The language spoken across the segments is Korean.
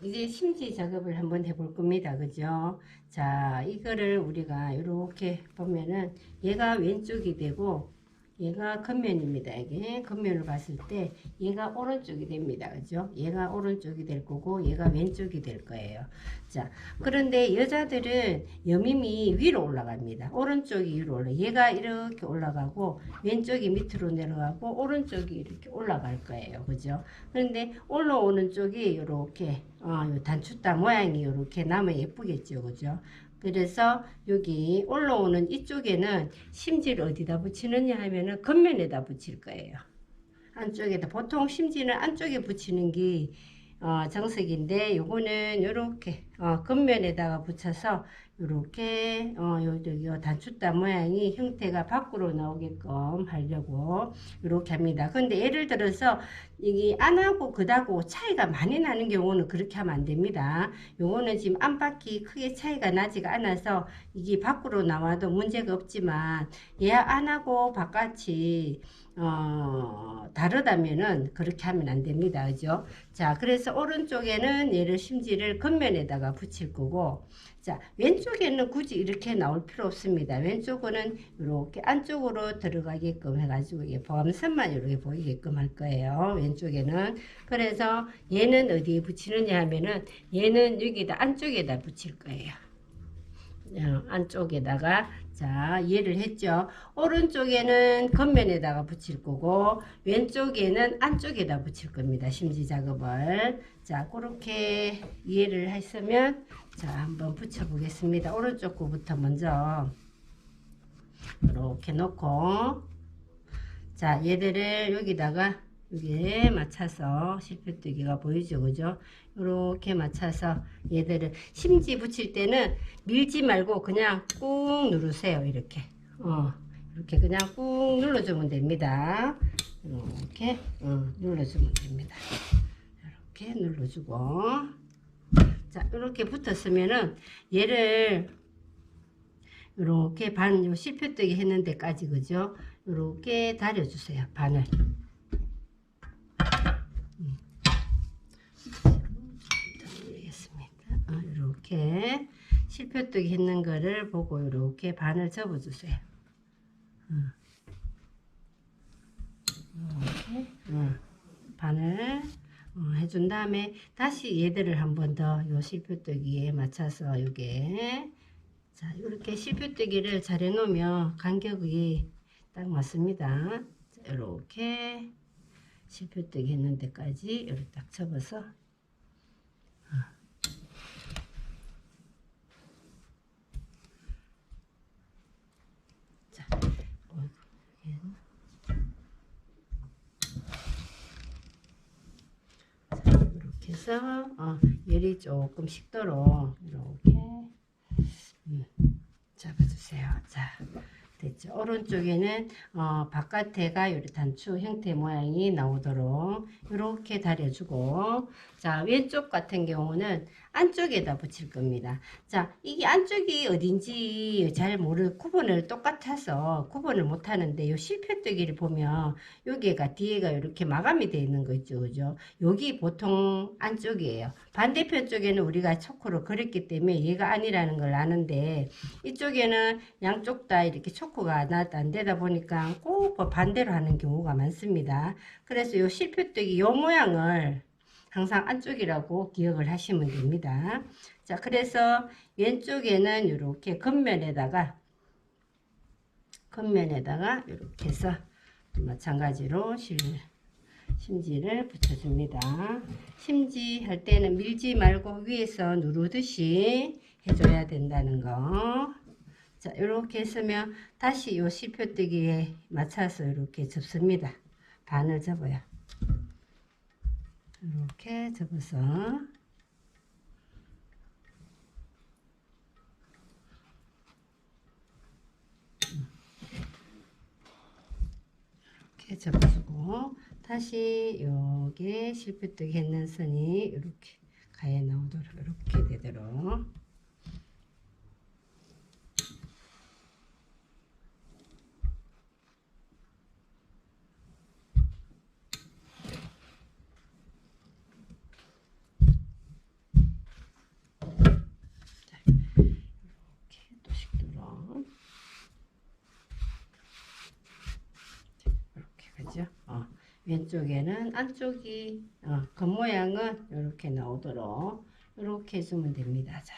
이제 심지 작업을 한번 해볼 겁니다. 그죠? 자, 이거를 우리가 이렇게 보면은 얘가 왼쪽이 되고 얘가 겉면입니다. 이게 겉면을 봤을 때 얘가 오른쪽이 됩니다. 그죠? 얘가 오른쪽이 될 거고 얘가 왼쪽이 될 거예요. 자, 그런데 여자들은 여밈이 위로 올라갑니다. 오른쪽이 위로 올라. 얘가 이렇게 올라가고 왼쪽이 밑으로 내려가고 오른쪽이 이렇게 올라갈 거예요. 그죠? 그런데 올라오는 쪽이 이렇게 요 단추다 모양이 이렇게 나면 예쁘겠죠. 그죠? 그래서 여기 올라오는 이쪽에는 심지를 어디다 붙이느냐 하면은 겉면에다 붙일 거예요. 안쪽에다 보통 심지는 안쪽에 붙이는 게 정석인데 요거는 요렇게 겉면에다가 붙여서 요렇게 요 단추다 모양이 형태가 밖으로 나오게끔 하려고 요렇게 합니다. 근데 예를 들어서 이게 안하고 겉하고 차이가 많이 나는 경우는 그렇게 하면 안 됩니다. 요거는 지금 안팎이 크게 차이가 나지가 않아서 이게 밖으로 나와도 문제가 없지만 얘 안하고 바깥이 다르다면은 그렇게 하면 안 됩니다. 그죠? 자, 그래서 오른쪽에는 얘를 심지를 겉면에다가 붙일 거고, 자, 왼쪽에는 굳이 이렇게 나올 필요 없습니다. 왼쪽은 이렇게 안쪽으로 들어가게끔 해가지고 이게 보암선만 이렇게 보이게끔 할 거예요. 왼쪽에는. 그래서 얘는 어디에 붙이느냐 하면은 얘는 여기다 안쪽에다 붙일 거예요. 안쪽에다가 자 이해를 했죠. 오른쪽에는 겉면에다가 붙일 거고 왼쪽에는 안쪽에다 붙일 겁니다. 심지 작업을 자 그렇게 이해를 했으면 자 한번 붙여 보겠습니다. 오른쪽 거부터 먼저 이렇게 놓고 자 얘들을 여기다가 여기에 맞춰서 실패뜨기가 보이죠. 그죠? 이렇게 맞춰서 얘들을 심지 붙일 때는 밀지 말고 그냥 꾹 누르세요. 이렇게 이렇게 그냥 꾹 눌러주면 됩니다. 이렇게 눌러주면 됩니다. 이렇게 눌러주고 자 이렇게 붙었으면은 얘를 이렇게 반 실패뜨기 했는 데까지 그죠? 이렇게 다려주세요. 반을 이렇게 실표뜨기 했는 거를 보고 이렇게 반을 접어주세요. 이렇게 반을 해준 다음에 다시 얘들을 한 번 더 요 실표뜨기에 맞춰서 요게 자 이렇게 실표뜨기를 잘 해놓으면 간격이 딱 맞습니다. 자, 이렇게 실표뜨기 했는 데까지 이렇게 딱 접어서 이렇게 해서 열이 조금 식도록 이렇게 잡아주세요. 자 됐죠. 오른쪽에는 바깥에가 요리 단추 형태 모양이 나오도록 이렇게 다려주고 자 왼쪽 같은 경우는 안쪽에다 붙일 겁니다. 자 이게 안쪽이 어딘지 잘 모르 구분을 똑같아서 구분을 못 하는데 요 실표뜨기를 보면 여기가 뒤에가 이렇게 마감이 되어 있는 거 있죠. 그죠? 여기 보통 안쪽이에요. 반대편 쪽에는 우리가 초코로 그렸기 때문에 얘가 아니라는 걸 아는데 이쪽에는 양쪽 다 이렇게 초코가 안 되다 보니까 꼭 반대로 하는 경우가 많습니다. 그래서 요 실표뜨기 요 모양을 항상 안쪽이라고 기억을 하시면 됩니다. 자, 그래서 왼쪽에는 이렇게 겉면에다가 이렇게 해서 마찬가지로 심지를 붙여줍니다. 심지 할 때는 밀지 말고 위에서 누르듯이 해줘야 된다는 거. 자, 이렇게 했으면 다시 요 실표뜨기에 맞춰서 이렇게 접습니다. 반을 접어요. 이렇게 접어서 이렇게 접어주고 다시 여기에 실표뜨기 했는 선이 이렇게 가에 나오도록 이렇게 되도록 왼쪽에는 안쪽이 겉모양은 이렇게 나오도록 이렇게 해주면 됩니다. 자,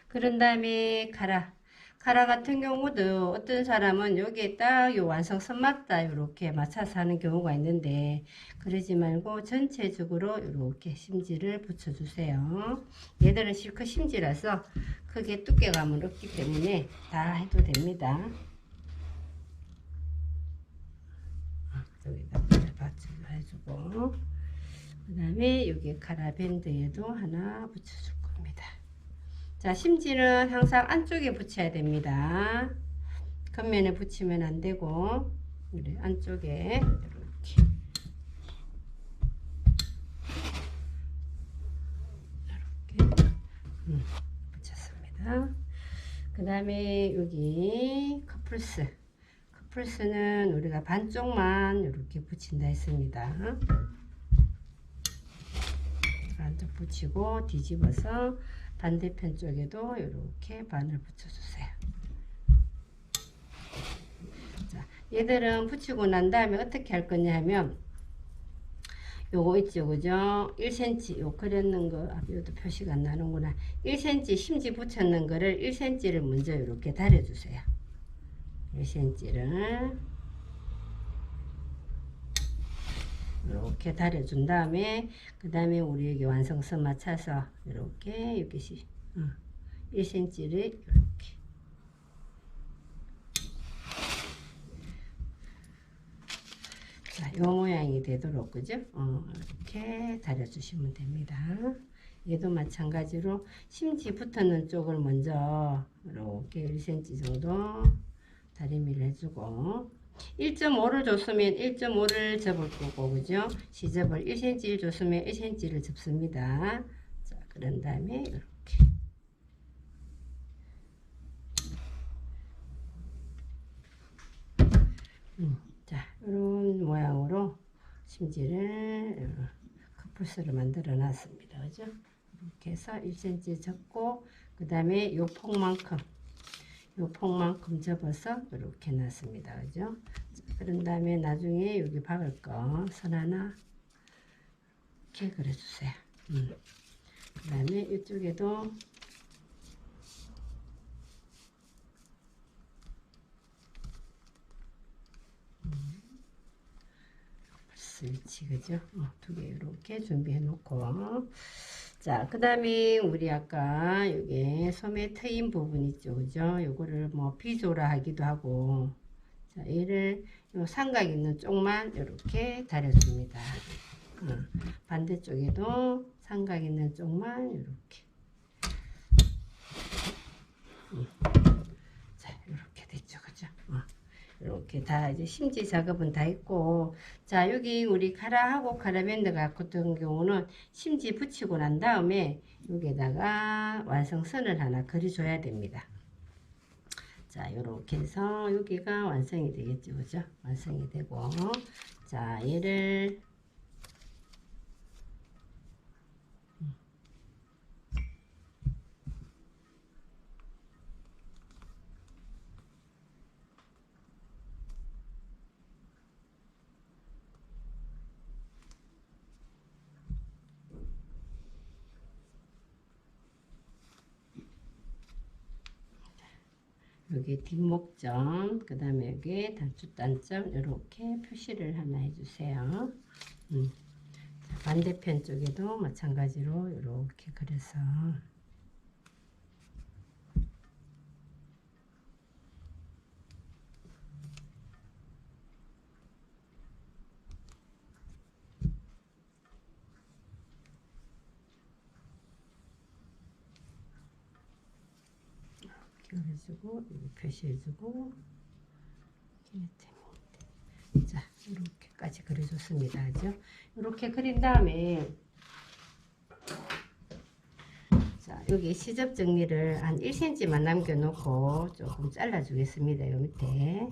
그런 다음에 카라 같은 경우도 어떤 사람은 여기에 딱 요 완성선 맞다 이렇게 맞춰서 하는 경우가 있는데, 그러지 말고 전체적으로 이렇게 심지를 붙여주세요. 얘들은 실컷 심지라서 크게 두께감은 없기 때문에 다 해도 됩니다. 여기다 받침을 해주고, 그 다음에 여기 카라 밴드에도 하나 붙여줄 겁니다. 자, 심지는 항상 안쪽에 붙여야 됩니다. 겉면에 붙이면 안 되고, 우리 안쪽에 이렇게 붙였습니다. 그 다음에 여기 커플스는 우리가 반쪽만 이렇게 붙인다 했습니다. 반쪽 붙이고 뒤집어서 반대편 쪽에도 이렇게 반을 붙여주세요. 자, 얘들은 붙이고 난 다음에 어떻게 할 거냐 하면, 요거 있죠, 그죠? 1cm, 요 그렸는 거, 여기도 표시가 안 나는구나. 1cm 심지 붙였는 거를 1cm를 먼저 이렇게 다려주세요. 1cm를 이렇게 다려준 다음에, 그 다음에 우리 여기 완성선 맞춰서 이렇게 여기 1cm를 이렇게 자, 요 모양이 되도록, 그죠? 이렇게 다려주시면 됩니다. 얘도 마찬가지로 심지 붙었는 쪽을 먼저 이렇게 1cm 정도 다리미를 해주고, 1.5를 줬으면 1.5를 접을 거고, 그죠? 시접을 1cm를 줬으면 1cm를 접습니다. 자, 그런 다음에 이렇게 자, 이런 모양으로 심지를 커플스를 만들어 놨습니다. 그죠? 이렇게 해서 1cm 접고, 그 다음에 요 폭만큼 접어서 이렇게 놨습니다. 그죠? 자, 그런 다음에 나중에 여기 박을 거 선 하나 이렇게 그려주세요. 그 다음에 이쪽에도 스위치, 그죠? 두 개 이렇게 준비해 놓고, 자, 그 다음에 우리 아까 여기 소매 트인 부분 있죠, 그죠? 요거를 뭐 비조라 하기도 하고, 자, 얘를 요 삼각 있는 쪽만 이렇게 다려줍니다. 반대쪽에도 삼각 있는 쪽만 이렇게. 자, 이렇게 됐죠, 그죠? 이렇게 다 이제 심지 작업은 다 했고, 자, 여기 우리 카라하고 카라밴드 같은 경우는 심지 붙이고 난 다음에 여기에다가 완성선을 하나 그려줘야 됩니다. 자, 요렇게 해서 여기가 완성이 되겠죠, 그죠? 완성이 되고, 자, 얘를 여기 뒷목점, 그 다음에 여기 단점 이렇게 표시를 하나 해주세요. 자, 반대편 쪽에도 마찬가지로 이렇게 그려서 그려주고 여기 표시해주고 자, 이렇게까지 그려줬습니다. 그죠? 이렇게 그린 다음에 자, 여기 시접 정리를 한 1cm만 남겨놓고 조금 잘라주겠습니다. 요 밑에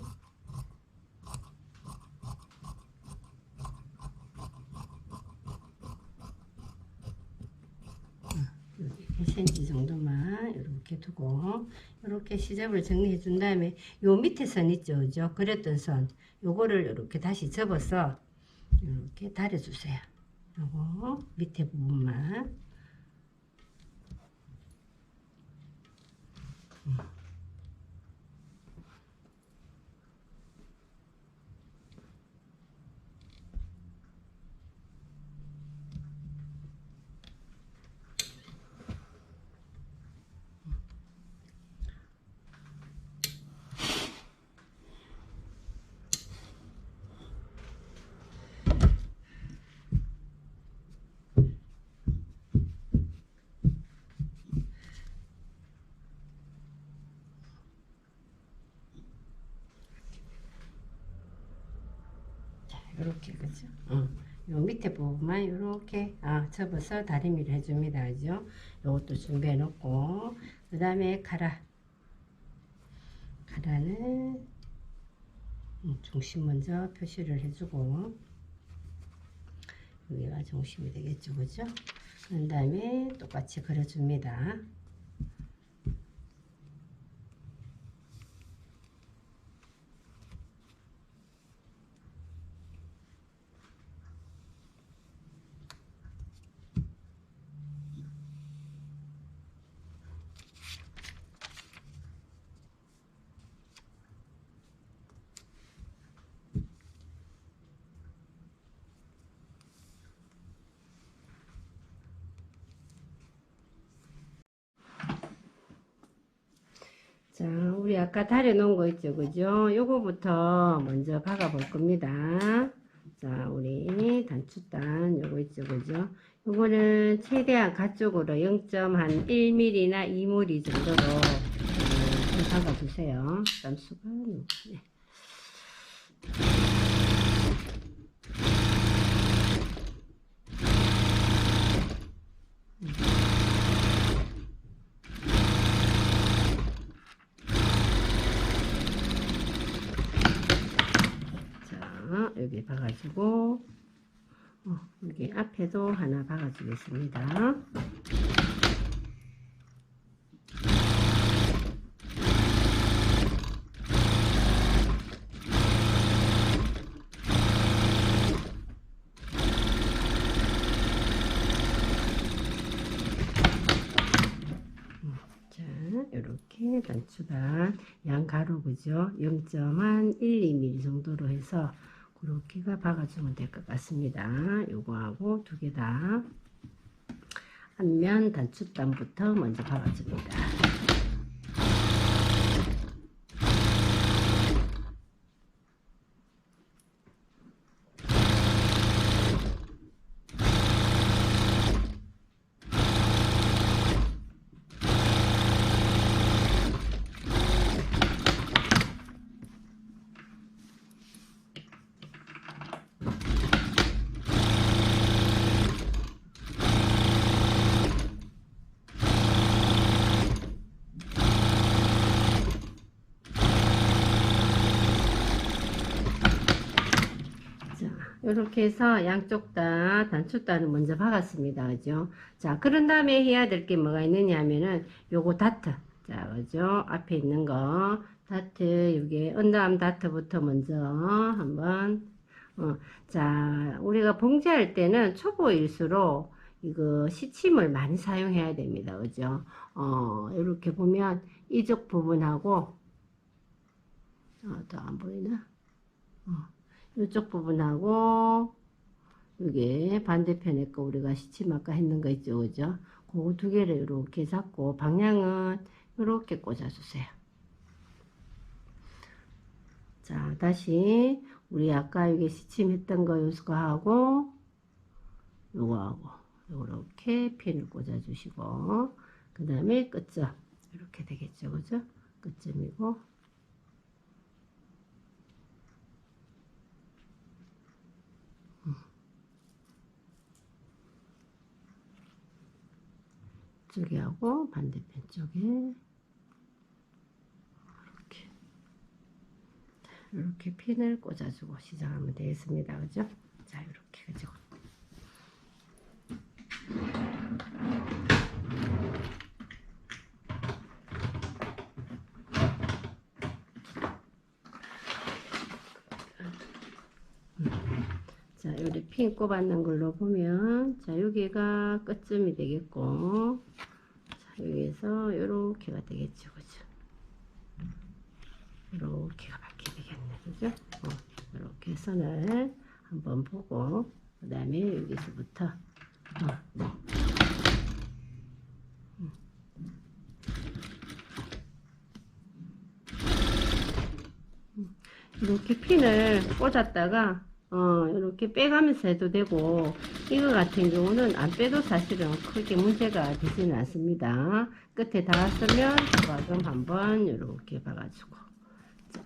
여기 1cm 정도만 이렇게 두고, 이렇게 시접을 정리해 준 다음에 요 밑에 선 있죠, 그죠? 그렸던 선 요거를 이렇게 다시 접어서 이렇게 다려주세요. 요거 밑에 부분만. 이렇게 그죠? 요 밑에 부분만 이렇게 접어서 다리미를 해줍니다. 그죠? 요것도 준비해 놓고 그 다음에 카라는 중심 먼저 표시를 해주고 여기가 중심이 되겠죠. 그죠? 그 다음에 똑같이 그려줍니다. 자, 우리 아까 다려 놓은 거 있죠, 그죠? 요거부터 먼저 박아 볼 겁니다. 자, 우리 단추단 요거 있죠, 그죠? 요거는 최대한 가쪽으로 0.1mm나 2mm 정도로 박아 주세요. 단수가 네. 여기 박아주고 여기 앞에도 하나 박아주겠습니다. 이렇게 단추단 양가로 그죠? 0.1mm 정도로 해서 그렇게가 박아주면 될 것 같습니다. 요거하고 두 개 다 앞면 단추단부터 먼저 박아줍니다. 이렇게 해서 양쪽 다 단추단을 먼저 박았습니다. 그죠? 자, 그런 다음에 해야 될 게 뭐가 있느냐 하면은 요거 다트. 자, 그죠? 앞에 있는 거. 다트, 요게 언더암 다트부터 먼저 한번, 자, 우리가 봉제할 때는 초보일수록 이거 시침을 많이 사용해야 됩니다. 그죠? 이렇게 보면 이쪽 부분하고, 더 안 보이나? 이쪽 부분하고 이게 반대편에 거 우리가 시침 아까 했는 거 있죠, 그죠? 그거 두 개를 이렇게 잡고 방향은 이렇게 꽂아주세요. 자, 다시 우리 아까 이게 시침했던 거 요거하고 요거하고 이렇게 핀을 꽂아주시고 그 다음에 끝점 이렇게 되겠죠, 그죠? 끝점이고. 쪽에 하고 반대편 쪽에 이렇게 핀을 꽂아주고 시작하면 되겠습니다. 그죠? 자, 이렇게 그죠? 자, 자, 요리 핀 꼽았는 걸로 보면, 자, 여기가 끝점이 되겠고, 자, 여기에서 요렇게가 되겠죠, 그죠? 요렇게가 맞게 되겠네, 그죠? 요렇게 선을 한번 보고, 그 다음에 여기서부터, 이렇게 핀을 꽂았다가 이렇게 빼가면서 해도 되고, 이거 같은 경우는 안 빼도 사실은 크게 문제가 되지는 않습니다. 끝에 닿았으면 조금 한번 이렇게 박아주고,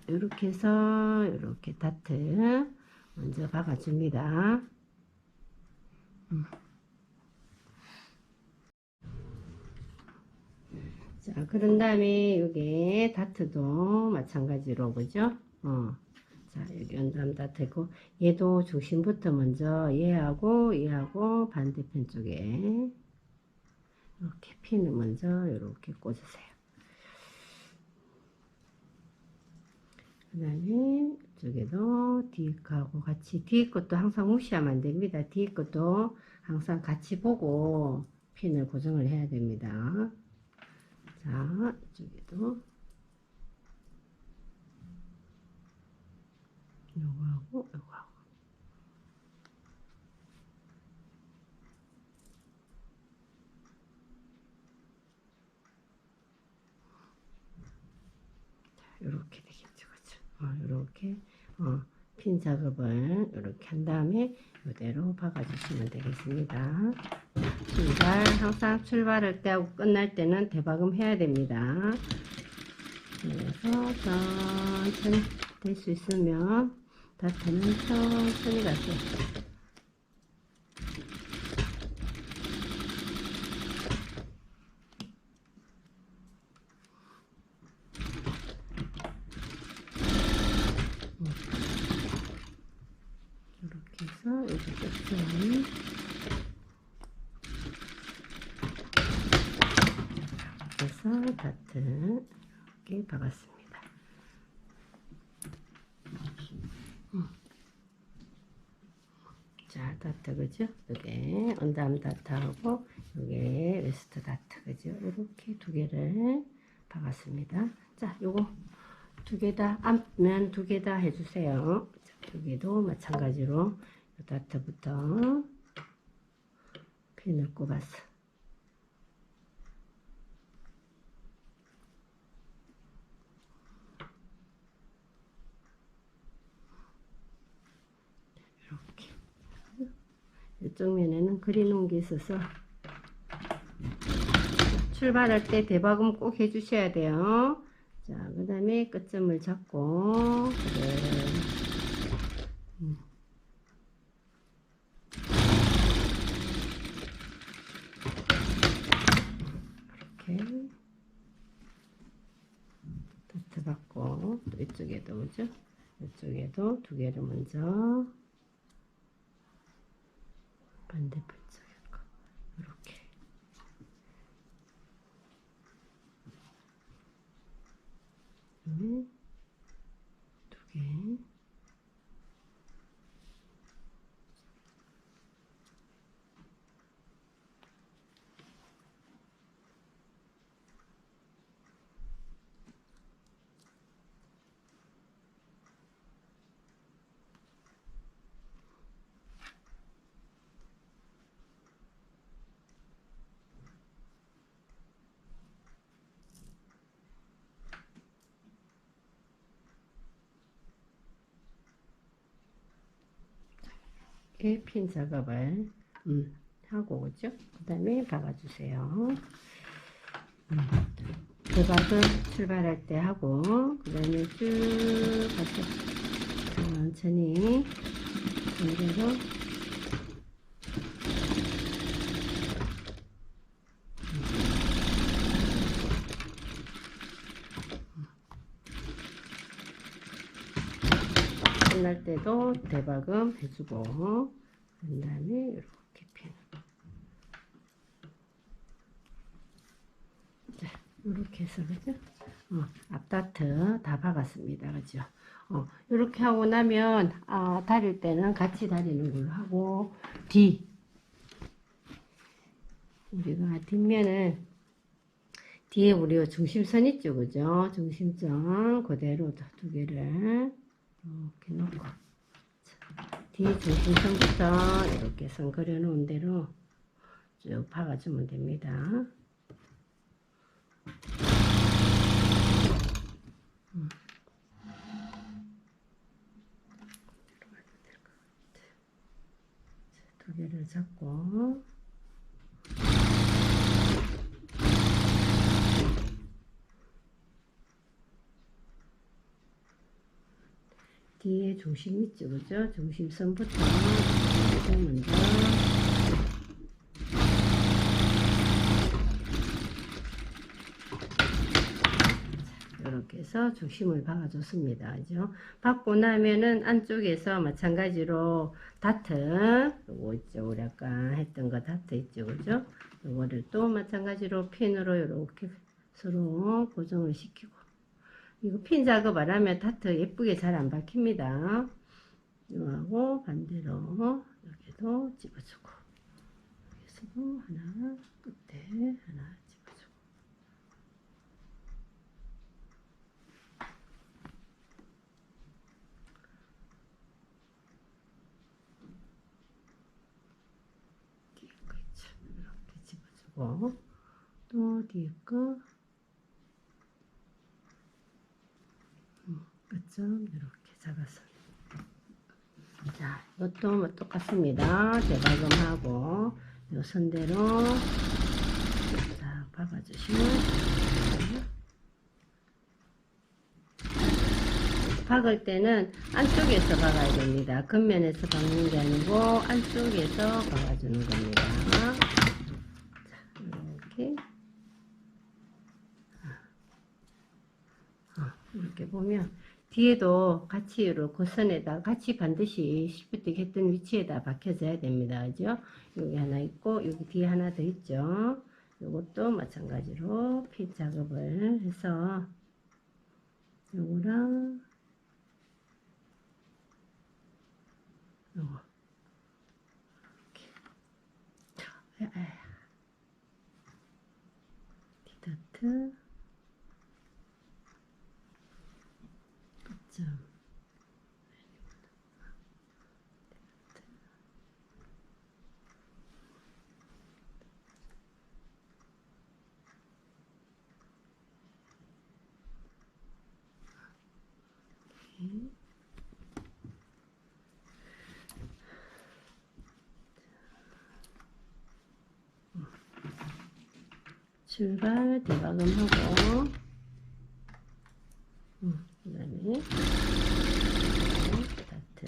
이렇게 해서 이렇게 다트 먼저 박아줍니다. 자, 그런 다음에 여기 다트도 마찬가지로, 그죠? 자, 여기 연담 다트고, 얘도 중심부터 먼저 얘하고 반대편 쪽에 이렇게 핀을 먼저 이렇게 꽂으세요. 그 다음에 이쪽에도 뒤에 거하고 같이, 뒤에 것도 항상 무시하면 안 됩니다. 뒤에 것도 항상 같이 보고 핀을 고정을 해야 됩니다. 자, 이쪽에도 요거하고 요거하고. 이렇게 되겠죠, 그죠? 이렇게 핀 작업을 이렇게 한 다음에 이대로 박아주시면 되겠습니다. 항상 출발할 때하고 끝날 때는 대박음 해야 됩니다. 그래서 천천히 될 수 있으면 다트는 천천히 가세요. 이렇게 해서 여기 끝은 그래서 다트 이렇게 박았습니다. 자, 다트, 그죠? 요게 언담 다트하고 요게 웨스트 다트, 그죠? 이렇게 두 개를 박았습니다. 자, 요거 두 개 다, 앞면 두 개 다 해주세요. 자, 여기도 마찬가지로 요 다트부터 핀을 꼽았어. 이렇게. 이쪽 면에는 그려놓은 게 있어서 출발할 때 대박음 꼭 해주셔야 돼요. 자, 그 다음에 끝점을 잡고, 이렇게 다트 받고, 또 이쪽에도, 그죠? 이쪽에도 두 개를 먼저 반대편 쪽에 거 이렇게. 그다음에 두 개. 핀 작업을 하고, 그죠? 그 다음에 박아주세요. 대박을 출발할 때 하고, 그 다음에 쭉 가서 천천히 전개로 끝날 때도 대박음 해주고, 그 다음에 이렇게 핀. 자, 이렇게 해서 그죠? 앞다트 다 박았습니다. 그죠? 이렇게 하고 나면 다릴 때는 같이 다리는 걸로 하고 우리가 뒷면은 뒤에 우리가 중심선 있죠, 그죠? 중심선 그대로 두 개를 이렇게 놓고 뒤에 중심선부터 이렇게 선 그려 놓은 대로 쭉 박아주면 됩니다. 두 개를 잡고 뒤에 중심 있죠, 그죠? 중심선부터 먼저 이렇게 해서 중심을 박아줬습니다. 그죠? 박고 나면은 안쪽에서 마찬가지로 다트, 요거 있죠? 우리 아까 했던 거 다트 있죠? 그죠? 요거를 또 마찬가지로 핀으로 이렇게 서로 고정을 시키고, 이거 핀 작업을 하면 다트 예쁘게 잘 안 박힙니다. 이거하고 반대로 여기도 집어주고, 여기서도 하나, 끝에 하나 집어주고. 뒤에 거 있죠? 이렇게 집어주고, 또 뒤에 거 끝점 이렇게 잡아서. 자, 이것도 뭐 똑같습니다. 대박음하고 요 선대로 자 박아주시면 박을 때는 안쪽에서 박아야 됩니다. 겉면에서 박는 게 아니고 안쪽에서 박아주는 겁니다. 자, 이렇게 이렇게 보면 뒤에도 같이 이렇게 선에다 같이 반드시 시프트 했던 위치에다 박혀져야 됩니다. 그죠? 여기 하나 있고 여기 뒤에 하나 더 있죠. 이것도 마찬가지로 핏 작업을 해서 요거랑 요거 이렇게 디더트 끝점 출발 대박음하고 그 다음에 다트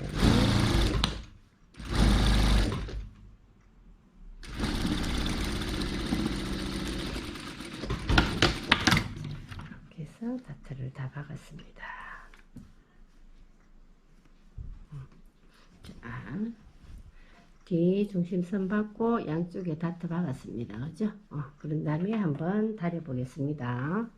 이렇게 해서 다트를 다 박았습니다. 자, 뒤 중심선 받고 양쪽에 다트 박았습니다. 그죠? 그런 다음에 한번 다려 보겠습니다.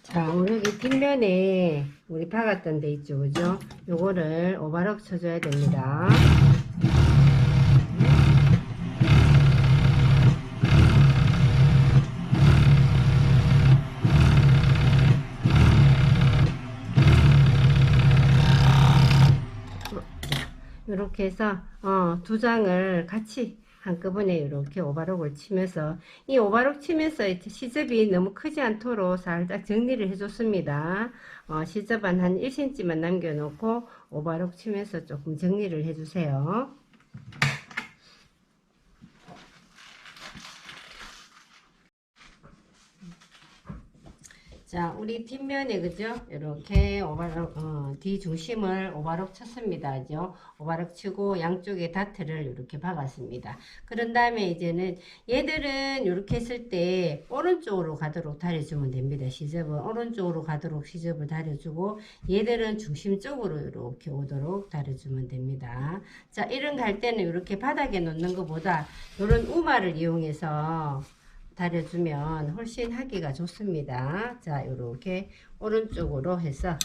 자, 우리 여기 뒷면에 우리 박았던 데 있죠, 그죠? 요거를 오버럭 쳐줘야 됩니다. 이렇게 해서 두 장을 같이 한꺼번에 이렇게 오버록을 치면서 이 오버록 치면서 시접이 너무 크지 않도록 살짝 정리를 해줬습니다. 시접은 한 1cm만 남겨놓고 오버록 치면서 조금 정리를 해주세요. 자, 우리 뒷면에 그죠? 이렇게 오바록 뒤 중심을 오바록 쳤습니다. 그죠? 오바록 치고 양쪽에 다트를 이렇게 박았습니다. 그런 다음에 이제는 얘들은 이렇게 했을 때 오른쪽으로 가도록 다려주면 됩니다. 시접은 오른쪽으로 가도록 시접을 다려주고 얘들은 중심 쪽으로 이렇게 오도록 다려주면 됩니다. 자, 이런 갈 때는 이렇게 바닥에 놓는 것보다 이런 우마를 이용해서 다려주면 훨씬 하기가 좋습니다. 자, 요렇게 오른쪽으로 해서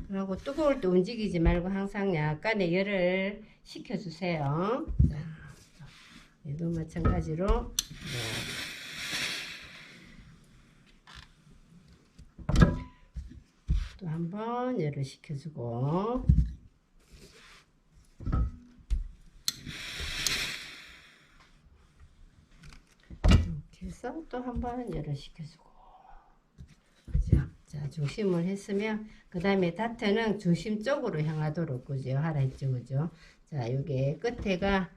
그리고 뜨거울 때 움직이지 말고 항상 약간의 열을 식혀주세요. 자, 얘도 마찬가지로 또 한번 열을 식혀주고 이렇게 해서 또 한번 열을 식혀주고 그죠? 자, 중심을 했으면 그 다음에 다트는 중심 쪽으로 향하도록 그죠? 하라 했죠, 그죠? 자, 요게 끝에가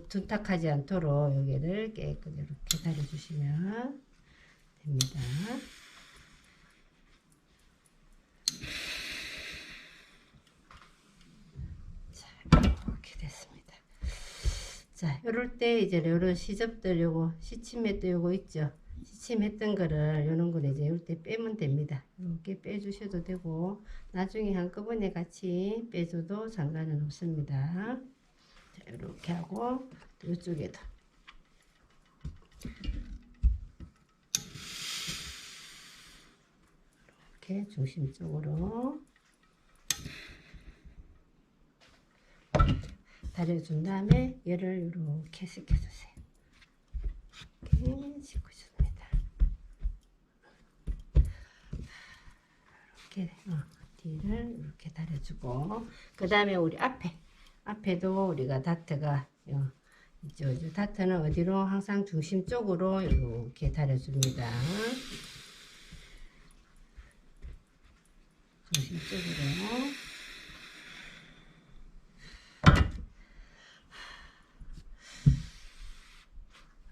둔탁하지 않도록 여기를 깨끗이 이렇게 다려주시면 됩니다. 이렇게 됐습니다. 자, 요럴 때 이제 요런 시접들 요거 시침했던 요거 있죠. 시침했던 거를 요런 거를 이제 요럴 때 빼면 됩니다. 이렇게 빼주셔도 되고 나중에 한꺼번에 같이 빼줘도 상관은 없습니다. 자, 이렇게 하고 이쪽에도 이렇게 중심 쪽으로 다려준 다음에 얘를 이렇게 식혀주세요. 이렇게 식혀줍니다. 이렇게 뒤를 이렇게 다려주고 그 다음에 우리 앞에도 우리가 다트가 있죠. 다트는 어디로 항상 중심 쪽으로 이렇게 다려줍니다. 중심 쪽으로.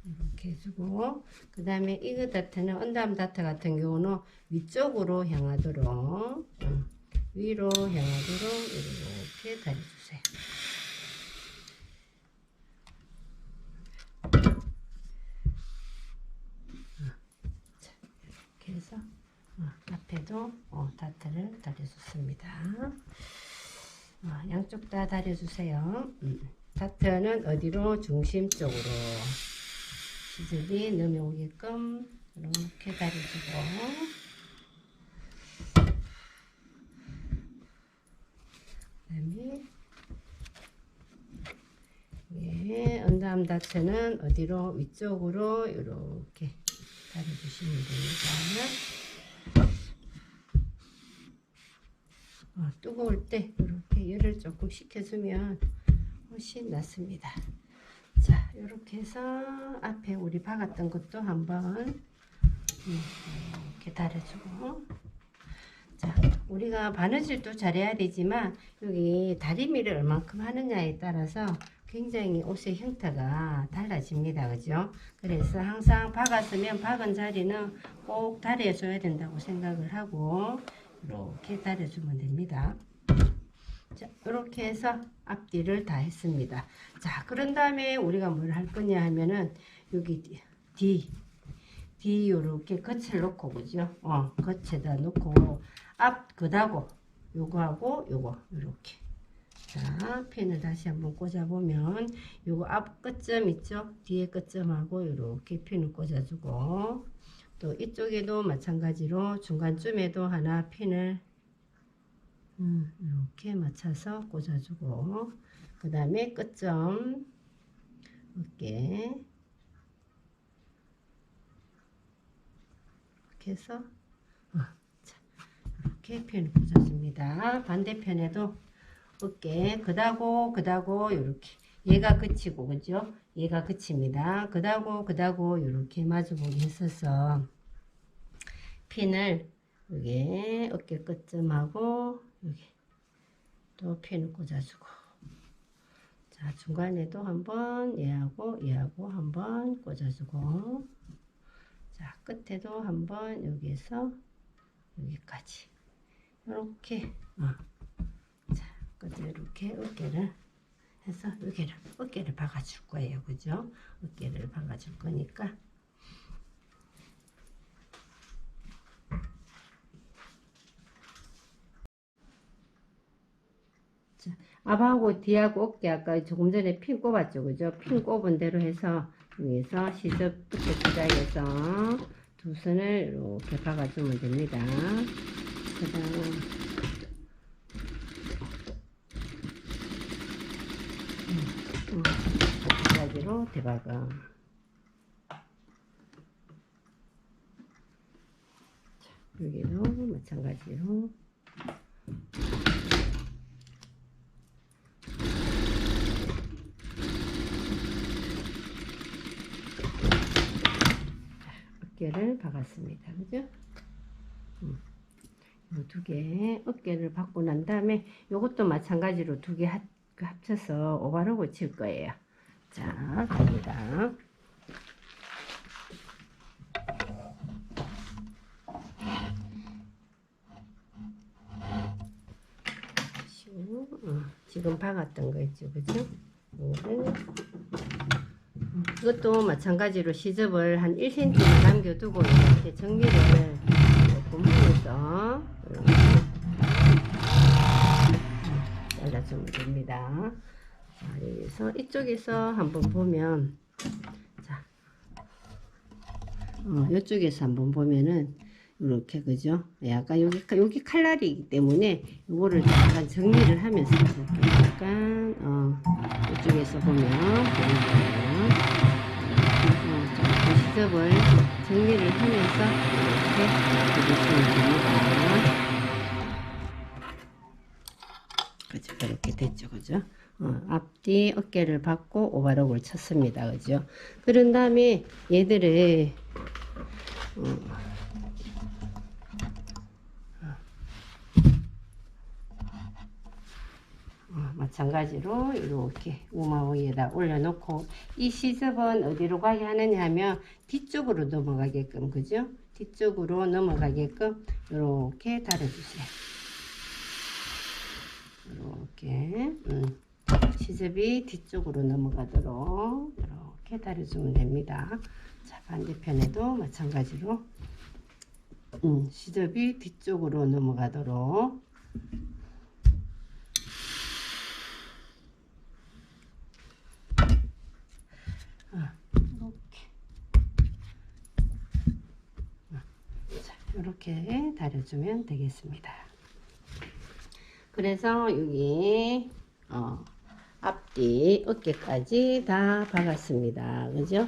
이렇게 해주고 그 다음에 이거 다트는 언담 다트 같은 경우는 위쪽으로 향하도록 위로 향하도록 이렇게 다려주세요. 자, 이렇게 해서 앞에도 다트를 다려줬습니다. 양쪽 다 다려주세요. 다트는 어디로? 중심 쪽으로 시접이 넘어오게끔 이렇게 다려주고 그다음에 언담 다트는 어디로? 위쪽으로 이렇게 다려주시면 됩니다. 뜨거울 때 이렇게 열을 조금 식혀주면 훨씬 낫습니다. 자, 이렇게 해서 앞에 우리 박았던 것도 한번 이렇게 다려주고 자, 우리가 바느질도 잘해야 되지만 여기 다리미를 얼만큼 하느냐에 따라서 굉장히 옷의 형태가 달라집니다. 그죠? 그래서 항상 박았으면 박은 자리는 꼭 다려줘야 된다고 생각을 하고 이렇게 다려주면 됩니다. 자, 이렇게 해서 앞뒤를 다 했습니다. 자, 그런 다음에 우리가 뭘 할 거냐 하면은 여기 뒤 요렇게 겉을 놓고 그죠? 겉에다 놓고 앞 그다고 요거하고 요거 요렇게 자, 펜을 다시 한번 꽂아 보면 요거 앞 끝점 있죠? 뒤에 끝점하고 요렇게 핀을 꽂아주고 또 이쪽에도 마찬가지로 중간쯤에도 하나 핀을 이렇게 맞춰서 꽂아주고 그 다음에 끝점 어깨 이렇게 해서 이렇게 핀을 꽂아줍니다. 반대편에도 어깨 그다고 이렇게 얘가 끝이고 그죠? 얘가 끝입니다. 그다고 이렇게 마주보게 했어서 핀을 여기 어깨 끝점하고 여기 또 핀을 꽂아주고, 자 중간에도 한번 얘하고 한번 꽂아주고, 자 끝에도 한번 여기에서 여기까지 이렇게 자 끝에 이렇게 어깨를 해서 여기를 어깨를 박아줄 거예요. 그죠? 어깨를 박아줄 거니까 자, 앞하고 뒤하고 어깨 아까 조금 전에 핀 꼽았죠. 그죠? 핀 꼽은 대로 해서 여기서 시접 끝에 시작해서 두 선을 이렇게 박아주면 됩니다. 그 다음 마찬가지로 대박은 여기도 마찬가지로 어깨를 박았습니다. 그죠? 두 개 어깨를 박고 난 다음에 이것도 마찬가지로 두 개 합쳐서 오바로고 칠 거예요. 자, 갑니다. 지금 박았던 거 있죠, 그죠? 이것도 마찬가지로 시접을 한 1cm 남겨두고 이렇게 정리를 조금 해서 잘라주면 됩니다. 자, 여기서 이쪽에서 한번 보면, 자, 이쪽에서 한번 보면은 이렇게 그죠? 약간 여기 칼날이기 때문에 이거를 약간 정리를 하면서 이렇게 약간 이쪽에서 보면 시접을 정리를 하면서 이렇게 해주시면 됩니다. 그죠? 이렇게 됐죠, 그죠? 앞뒤 어깨를 받고 오바록을 쳤습니다, 그죠? 그런 다음에 얘들을 마찬가지로 이렇게 우마 위에다 올려놓고, 이 시접은 어디로 가게 하느냐 하면 뒤쪽으로 넘어가게끔, 그죠? 뒤쪽으로 넘어가게끔 이렇게 달아주세요. 이렇게 시접이 뒤쪽으로 넘어가도록 이렇게 달아주면 됩니다. 자, 반대편에도 마찬가지로 시접이 뒤쪽으로 넘어가도록 이렇게 다려주면 되겠습니다. 그래서 여기 앞뒤 어깨까지 다 박았습니다. 그죠?